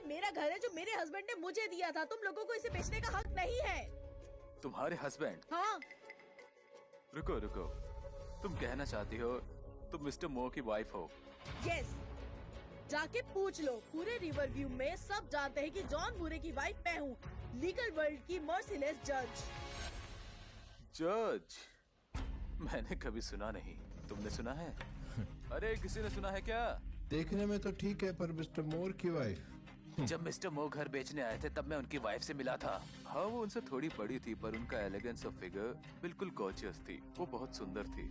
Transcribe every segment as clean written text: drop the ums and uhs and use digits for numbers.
मेरा घर है जो मेरे हस्बैंड ने मुझे दिया था। तुम लोगों को इसे बेचने का हक नहीं है। तुम्हारे हस्बैंड? हाँ। रुको रुको, तुम कहना चाहती हो तुम मिस्टर मो की वाइफ हो? यस, जाके पूछ लो। पूरे रिवर व्यू में सब जानते हैं कि जॉन बुरे की वाइफ मैं हूँ, लीगल वर्ल्ड की मर्सीलेस जज। जज? मैंने कभी सुना नहीं, तुमने सुना है? अरे किसी ने सुना है क्या? देखने में तो ठीक है, पर मिस्टर मोर की वाइफ। जब मिस्टर मो घर बेचने आए थे तब मैं उनकी वाइफ से मिला था। हाँ, वो उनसे थोड़ी बड़ी थी पर उनका एलिगेंस ऑफ फिगर बिल्कुल गॉर्जियस थी। वो बहुत सुंदर थी।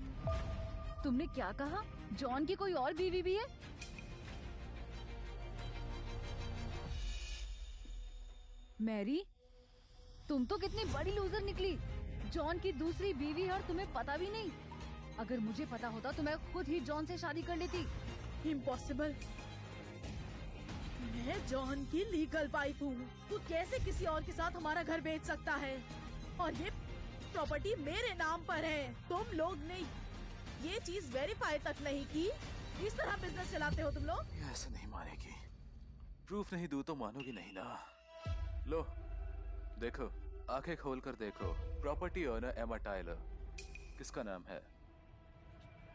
तुमने क्या कहा? जॉन की कोई और बीवी भी है? मैरी, तुम तो कितनी बड़ी लूजर निकली। जॉन की दूसरी बीवी है और तुम्हें पता भी नहीं। अगर मुझे पता होता तो मैं खुद ही जॉन से शादी कर लेती। इम्पॉसिबल। मैं जॉन की लीगल वाइफ हूँ। तू कैसे किसी और के साथ हमारा घर बेच सकता है? और ये प्रॉपर्टी मेरे नाम पर है। तुम लोग ने ये चीज वेरीफाई तक नहीं की। इस तरह बिजनेस चलाते हो तुम लोग? ऐसे नहीं मानेगी। प्रूफ नहीं दूं तो मानोगी नहीं ना। लो देखो, आंखें खोल कर देखो। प्रॉपर्टी ओनर एमा टायलर। किसका नाम है?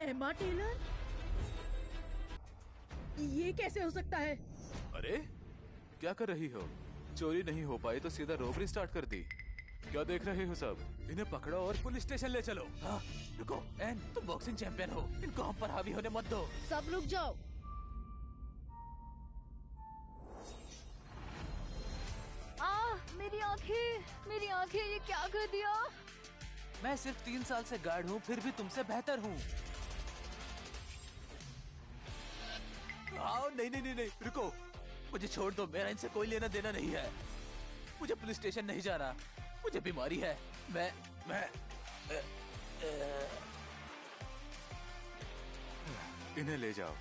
एमा टेलर? ये कैसे हो सकता है? अरे क्या कर रही हो? चोरी नहीं हो पाई तो सीधा रोबरी स्टार्ट कर दी। क्या देख रहे हो सब? इन्हें पकड़ो और पुलिस स्टेशन ले चलो। हाँ, रुको एन, तुम बॉक्सिंग चैंपियन हो, इनको हम पर हावी होने मत दो। सब रुक जाओ। मेरी आंखें, ये क्या कर दिया? मैं सिर्फ 3 साल से गार्ड हूँ, फिर भी तुमसे बेहतर हूँ। आओ, नहीं नहीं नहीं नहीं, रुको, मुझे छोड़ दो। मेरा इनसे कोई लेना देना नहीं है। मुझे पुलिस स्टेशन नहीं जाना। मुझे बीमारी है। मैं इन्हें ले जाओ।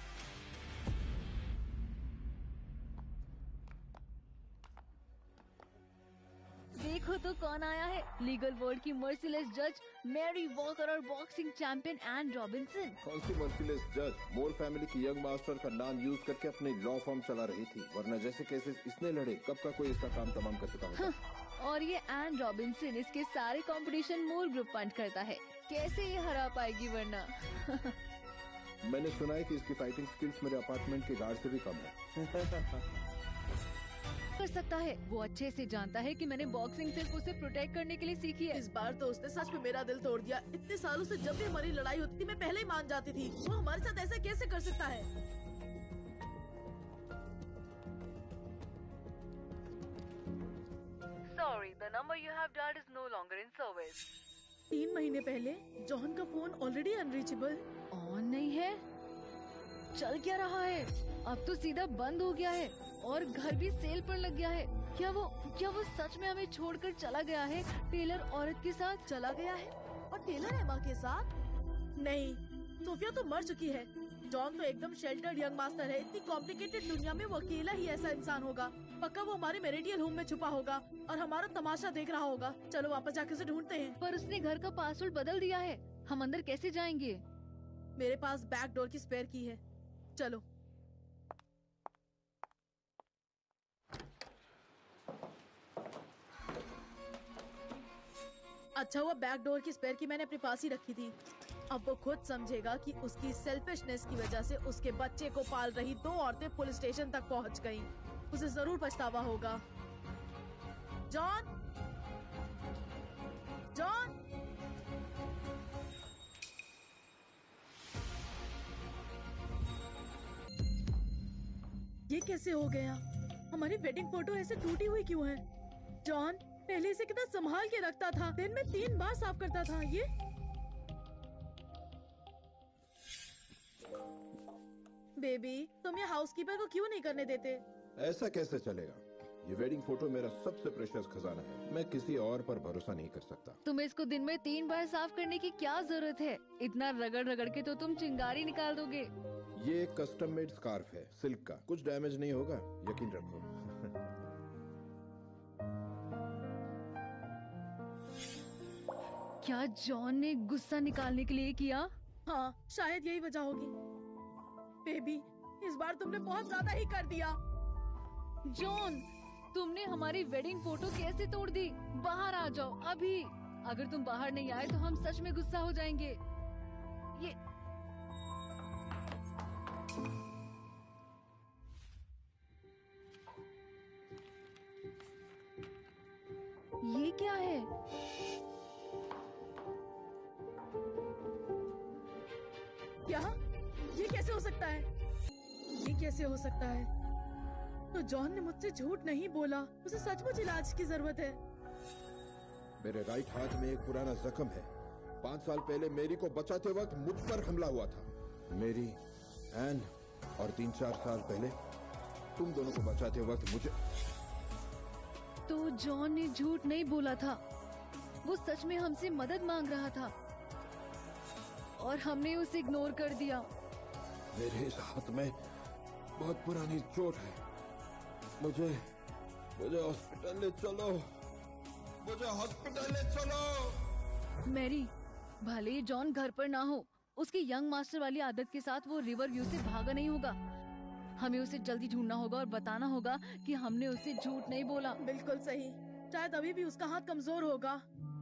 देखो तो कौन आया है। लीगल वर्ल्ड की मर्सीलेस जज मैरी वॉकर और बॉक्सिंग चैंपियन एन रॉबिन्सन। कौन सी मर्सीलेस जज? मोर फैमिली की यंग मास्टर का नाम यूज करके अपनी लॉ फर्म चला रही थी, वरना जैसे केसेस इसने लड़े कब का कोई इसका काम तमाम कर चुका होता। और ये एन रॉबिन्सन इसके सारे कंपटीशन मोर ग्रुप फंड करता है। कैसे ये हरा पाएगी वरना? मैंने सुना है कि इसकी फाइटिंग स्किल्स मेरे अपार्टमेंट के गार्ड से भी कम है। कर सकता है। वो अच्छे से जानता है कि मैंने बॉक्सिंग सिर्फ उसे प्रोटेक्ट करने के लिए सीखी है। इस बार तो उसने सच में मेरा दिल तोड़ दिया। इतने सालों से जब भी हमारी लड़ाई होती थी मैं पहले ही मान जाती थी। वो हमारे साथ ऐसा कैसे कर सकता है? Sorry, the number you have dialed is no longer in service. 3 महीने पहले जॉन का फोन ऑलरेडी अनरीचेबल। ऑन नहीं है? चल क्या रहा है? अब तो सीधा बंद हो गया है और घर भी सेल पर लग गया है। क्या वो सच में हमें छोड़कर चला गया है? टेलर औरत के साथ चला गया है? और टेलर एमा के साथ? नहीं, सोफिया तो मर चुकी है। जॉन तो एकदम शेल्टर्ड यंग मास्टर है। इतनी कॉम्प्लिकेटेड दुनिया में वो अकेला ही ऐसा इंसान होगा। पक्का वो हमारे मैरिटल होम में छुपा होगा और हमारा तमाशा देख रहा होगा। चलो वापस जाके उसे ढूंढते हैं। पर उसने घर का पासवर्ड बदल दिया है। हम अंदर कैसे जाएंगे? मेरे पास बैक डोर की स्पेयर की है। चलो। अच्छा हुआ बैक डोर की स्पेयर की मैंने अपने पास ही रखी थी। अब वो खुद समझेगा कि उसकी सेल्फिशनेस की वजह से उसके बच्चे को पाल रही 2 औरतें पुलिस स्टेशन तक पहुंच गईं। उसे जरूर पछतावा होगा। जॉन, जॉन, ये कैसे हो गया? हमारी वेडिंग फोटो ऐसे टूटी हुई क्यों है? जॉन पहले इसे कितना संभाल के रखता था। दिन में 3 बार साफ करता था। ये बेबी, तुम ये हाउसकीपर को क्यों नहीं करने देते? ऐसा कैसे चलेगा? ये वेडिंग फोटो मेरा सबसे प्रेशियस खजाना है। मैं किसी और पर भरोसा नहीं कर सकता। तुम्हें इसको दिन में 3 बार साफ करने की क्या जरूरत है? इतना रगड़ रगड़ के तो तुम चिंगारी निकाल दोगे। ये एक कस्टम मेड स्कार्फ है, सिल्क का। कुछ डैमेज नहीं होगा, यकीन रखो। क्या जॉन ने गुस्सा निकालने के लिए किया? हाँ, शायद यही वजह होगी। बेबी, इस बार तुमने बहुत ज्यादा ही कर दिया। जॉन, तुमने हमारी वेडिंग फोटो कैसे तोड़ दी? बाहर आ जाओ अभी। अगर तुम बाहर नहीं आए तो हम सच में गुस्सा हो जाएंगे। ये क्या है? क्या? ये कैसे हो सकता है? ये कैसे हो सकता है? तो जॉन ने मुझसे झूठ नहीं बोला। उसे सचमुच इलाज की जरूरत है। मेरे राइट हाथ में एक पुराना जख्म है। 5 साल पहले मेरी को बचाते वक्त मुझ पर हमला हुआ था। मेरी, एन और 3-4 साल पहले तुम दोनों को बचाते वक्त मुझे। तो जॉन ने झूठ नहीं बोला था। वो सच में हमसे मदद मांग रहा था और हमने उसे इग्नोर कर दिया। मेरे इस हाथ में बहुत पुरानी चोट है। मुझे हॉस्पिटल ले चलो। मुझे हॉस्पिटल ले चलो। मैरी, भले ही जॉन घर पर ना हो, उसकी यंग मास्टर वाली आदत के साथ वो रिवर व्यू से भागा नहीं होगा। हमें उसे जल्दी ढूंढना होगा और बताना होगा कि हमने उसे झूठ नहीं बोला। बिल्कुल सही। शायद अभी भी उसका हाथ कमजोर होगा।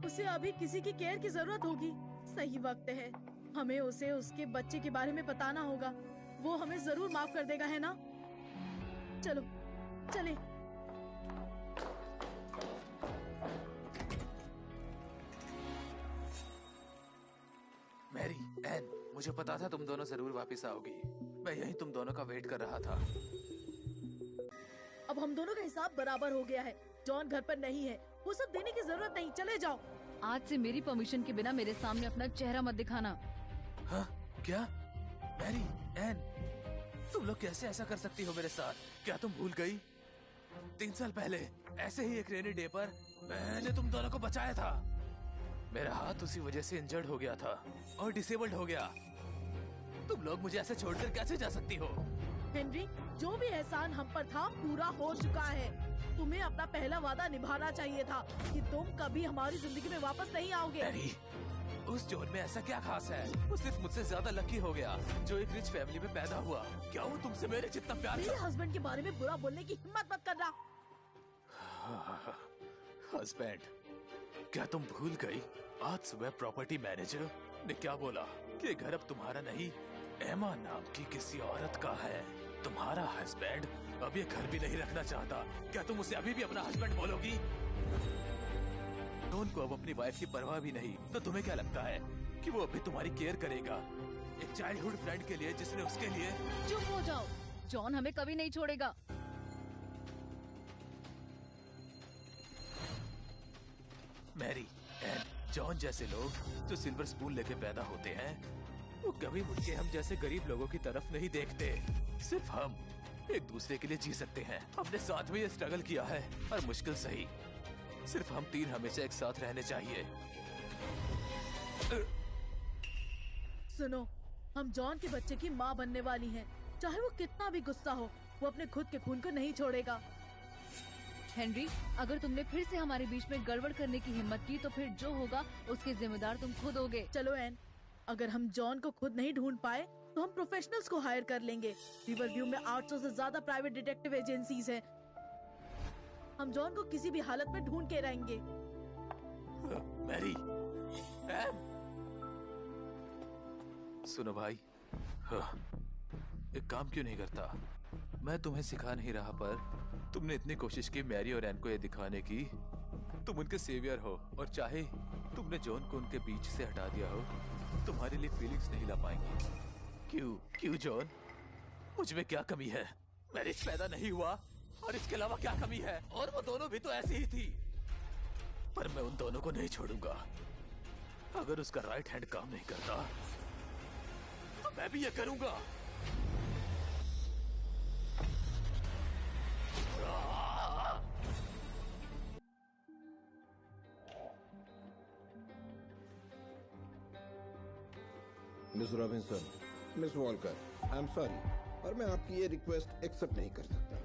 उसे अभी किसी की केयर की जरूरत होगी। सही वक्त है। हमें उसे उसके बच्चे के बारे में बताना होगा। वो हमें जरूर माफ कर देगा, है ना? चलो चले। मैरी, एन, मुझे पता था तुम दोनों जरूर वापस आओगी। मैं यहीं तुम दोनों का वेट कर रहा था। अब हम दोनों का हिसाब बराबर हो गया है। जॉन घर पर नहीं है। वो सब देने की जरूरत नहीं। चले जाओ। आज से मेरी परमिशन के बिना मेरे सामने अपना चेहरा मत दिखाना। हाँ? क्या? मैरी, एन, तुम लोग कैसे ऐसा कर सकती हो मेरे साथ? क्या तुम भूल गई? 3 साल पहले ऐसे ही एक रेनी डे पर मैंने तुम दोनों को बचाया था। मेरा हाथ उसी वजह से इंजर्ड हो गया था और डिसेबल्ड हो गया। तुम लोग मुझे ऐसे छोड़कर कैसे जा सकती हो? हेनरी, जो भी एहसान हम पर था पूरा हो चुका है। तुम्हें अपना पहला वादा निभाना चाहिए था कि तुम कभी हमारी जिंदगी में वापस नहीं आओगे। मैरी, उस जोन में ऐसा क्या खास है? वो सिर्फ मुझसे ज्यादा लकी हो गया जो एक रिच फैमिली में पैदा हुआ। क्या वो तुमसे मेरे जितना प्यार मेरे हस्बैंड के बारे में बुरा बोलने की हिम्मत मत करना। हस्बैंड, क्या तुम भूल गई? आज सुबह प्रॉपर्टी मैनेजर ने क्या बोला कि घर अब तुम्हारा नहीं, एमा नाम की किसी औरत का है। तुम्हारा हस्बैंड अब ये घर भी नहीं रखना चाहता। क्या तुम उसे अभी भी अपना हस्बैंड बोलोगी? जॉन को अब अपनी वाइफ की परवाह भी नहीं, तो तुम्हें क्या लगता है कि वो अभी तुम्हारी केयर करेगा? एक चाइल्डहुड फ्रेंड के लिए जिसने उसके लिए। चुप हो जाओ। जॉन हमें कभी नहीं छोड़ेगा। मैरी, एंड जॉन जैसे लोग जो सिल्वर स्पून लेके पैदा होते हैं, वो कभी मुड़ के हम जैसे गरीब लोगों की तरफ नहीं देखते। सिर्फ हम एक दूसरे के लिए जी सकते हैं। हमने साथ में ये स्ट्रगल किया है, और मुश्किल सही। सिर्फ हम 3 हमेशा एक साथ रहने चाहिए। सुनो, हम जॉन के बच्चे की माँ बनने वाली हैं। चाहे वो कितना भी गुस्सा हो, वो अपने खुद के खून को नहीं छोड़ेगा। हेनरी, अगर तुमने फिर से हमारे बीच में गड़बड़ करने की हिम्मत की तो फिर जो होगा उसके जिम्मेदार तुम खुद होगे। चलो एन, अगर हम जॉन को खुद नहीं ढूंढ पाए तो हम प्रोफेशनल्स को हायर कर लेंगे। रिवरव्यू में 800 से ज्यादा प्राइवेट डिटेक्टिव एजेंसीज हैं। हम जॉन को किसी भी हालत में ढूंढ के रहेंगे। मैरी, सुनो भाई, एक काम क्यों नहीं करता? मैं तुम्हें सिखा नहीं रहा, पर तुमने इतनी कोशिश की मैरी और एन को ये दिखाने की तुम उनके सेवियर हो, और चाहे तुमने जॉन को उनके बीच से हटा दिया हो, तुम्हारे लिए फीलिंग्स नहीं ला पाएंगे। क्यों जॉन? मुझ में क्या कमी है? मैरिज पैदा नहीं हुआ, और इसके अलावा क्या कमी है? और वो दोनों भी तो ऐसी ही थी। पर मैं उन दोनों को नहीं छोड़ूंगा। अगर उसका राइट हैंड काम नहीं करता तो मैं भी ये करूंगा। Miss Robinson, miss Volker, I am sorry, और मैं आपकी ये रिक्वेस्ट एक्सेप्ट नहीं कर सकता।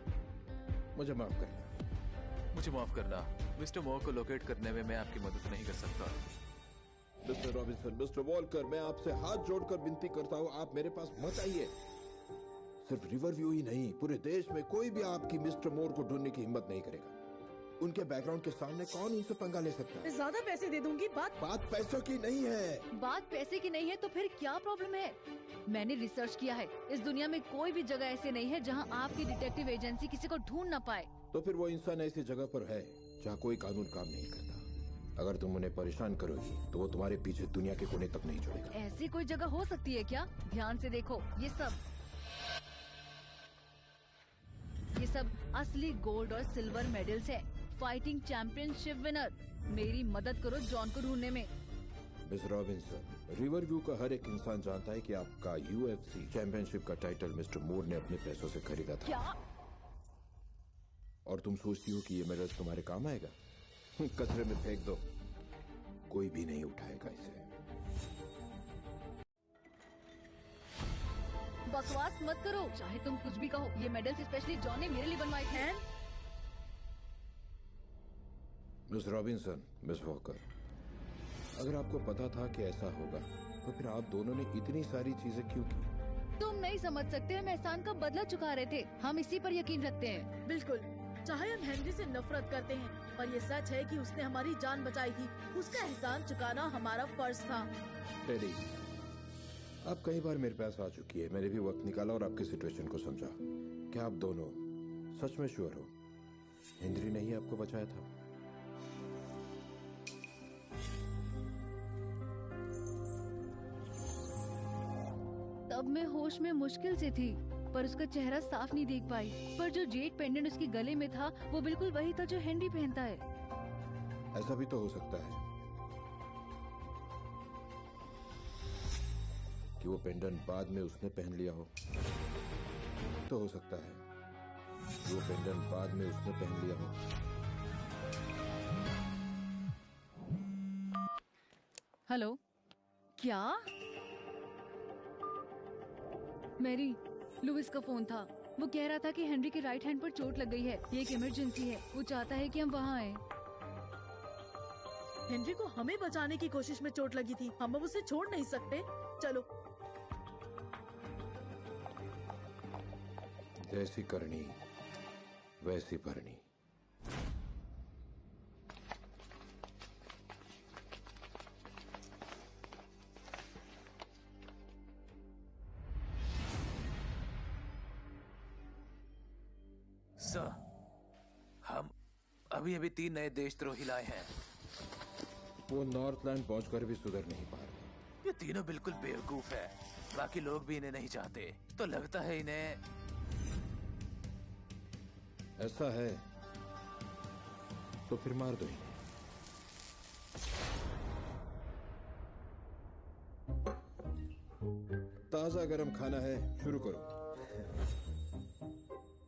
मुझे माफ करना। मुझे माफ करना। मिस्टर मो को लोकेट करने में मैं आपकी मदद नहीं कर सकता। मिस्टर रॉबिन्सन, मिस्टर वॉलकर, मैं आपसे हाथ जोड़कर विनती करता हूँ, आप मेरे पास मत आइए। सिर्फ रिवर व्यू ही नहीं, पूरे देश में कोई भी आपकी मिस्टर मोर को ढूंढने की हिम्मत नहीं करेगा। उनके बैकग्राउंड के सामने कौन उनसे पंगा ले सकता है? मैं ज्यादा पैसे दे दूंगी। बात पैसों की नहीं है। बात पैसे की नहीं है तो फिर क्या प्रॉब्लम है? मैंने रिसर्च किया है, इस दुनिया में कोई भी जगह ऐसे नहीं है जहां आपकी डिटेक्टिव एजेंसी किसी को ढूंढ ना पाए। तो फिर वो इंसान ऐसी जगह पर है जहाँ कोई कानून काम नहीं करता। अगर तुम उन्हें परेशान करोगी तो वो तुम्हारे पीछे दुनिया के कोने तक नहीं छोड़ेगा। ऐसी कोई जगह हो सकती है क्या? ध्यान से देखो, ये सब असली गोल्ड और सिल्वर मेडल्स है। Fighting championship winner. मेरी मदद करो जॉन को ढूंढने में। मिस रॉबिन्सन, रिवर व्यू का हर एक इंसान जानता है कि आपका UFC चैंपियनशिप का टाइटल मिस्टर मोर ने अपने पैसों से खरीदा था। क्या? और तुम सोचती हो कि ये मेडल तुम्हारे काम आएगा? कचरे में फेंक दो, कोई भी नहीं उठाएगा इसे। बकवास मत करो, चाहे तुम कुछ भी कहो। ये मेडल्स स्पेशली जॉन ने मेरे लिए बनवाए थे। मिस रॉबिन्सन, मिस वॉकर, अगर आपको पता था कि ऐसा होगा तो फिर आप दोनों ने इतनी सारी चीजें क्यों की? तुम नहीं समझ सकते, हम एहसान का बदला चुका रहे थे। हम इसी पर यकीन रखते हैं। बिल्कुल, चाहे हम हेनरी से नफरत करते हैं, पर ये सच है कि उसने हमारी जान बचाई थी। उसका एहसान चुकाना हमारा फर्ज था। टेडी, आप कई बार मेरे पास आ चुकी है। मैंने भी वक्त निकाला और आपकी सिचुएशन को समझा। क्या आप दोनों सच में श्योर हो हेनरी ने ही आपको बचाया था? तब मैं होश में मुश्किल से थी, पर उसका चेहरा साफ नहीं देख पाई। पर जो जेड पेंडेंट उसके गले में था वो बिल्कुल वही था जो हेनरी पहनता है। ऐसा भी तो हो सकता है कि वो पेंडेंट बाद में उसने पहन लिया हो। तो हो सकता है कि वो पेंडेंट बाद में उसने पहन लिया हो। हेलो, क्या? मैरी, लुइस का फोन था। वो कह रहा था कि हेनरी के राइट हैंड पर चोट लग गई है। ये एक इमरजेंसी है। वो चाहता है कि हम वहाँ आए। हेनरी को हमें बचाने की कोशिश में चोट लगी थी, हम अब उसे छोड़ नहीं सकते। चलो। जैसी करनी वैसी भरनी। सर, हम अभी अभी 3 नए देशद्रोही लाए हैं। वो नॉर्थलैंड पहुंचकर भी सुधर नहीं पा रहे। ये तीनों बिल्कुल बेवकूफ है। बाकी लोग भी इन्हें नहीं चाहते, तो लगता है इन्हें। ऐसा है तो फिर मार दो इन्हें। ताजा गरम खाना है, शुरू करो।